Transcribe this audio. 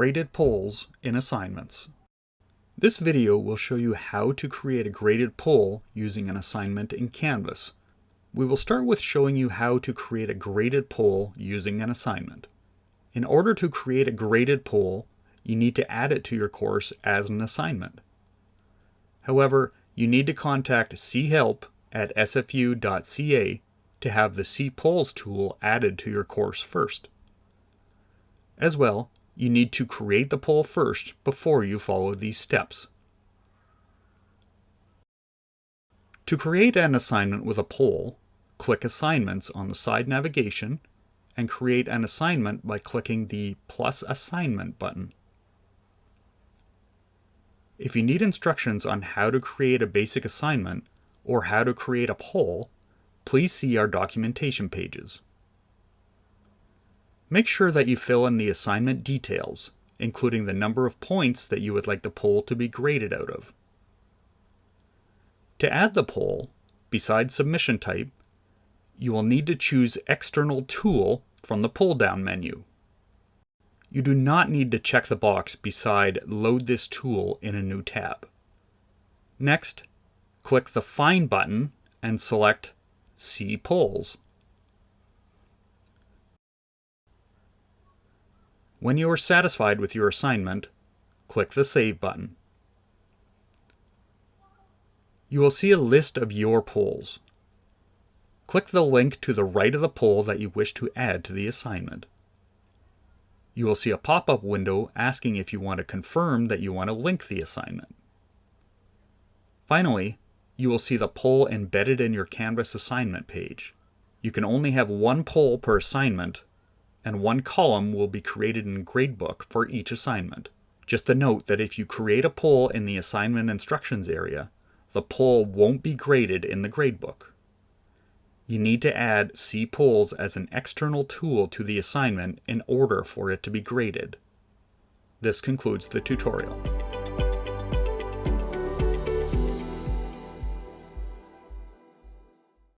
Graded polls in assignments. This video will show you how to create a graded poll using an assignment in Canvas. We will start with showing you how to create a graded poll using an assignment. In order to create a graded poll, you need to add it to your course as an assignment. However, you need to contact chelp@sfu.ca to have the CEEpolls tool added to your course first. As well, you need to create the poll first before you follow these steps. To create an assignment with a poll, click Assignments on the side navigation and create an assignment by clicking the Plus Assignment button. If you need instructions on how to create a basic assignment or how to create a poll, please see our documentation pages. Make sure that you fill in the assignment details, including the number of points that you would like the poll to be graded out of. To add the poll, besides submission type, you will need to choose External Tool from the pull-down menu. You do not need to check the box beside Load this tool in a new tab. Next, click the Find button and select CEEpolls. When you are satisfied with your assignment, click the Save button. You will see a list of your polls. Click the link to the right of the poll that you wish to add to the assignment. You will see a pop-up window asking if you want to confirm that you want to link the assignment. Finally, you will see the poll embedded in your Canvas assignment page. You can only have one poll per assignment, and one column will be created in Gradebook for each assignment. Just a note that if you create a poll in the assignment instructions area, the poll won't be graded in the Gradebook. You need to add CEEpolls as an external tool to the assignment in order for it to be graded. This concludes the tutorial.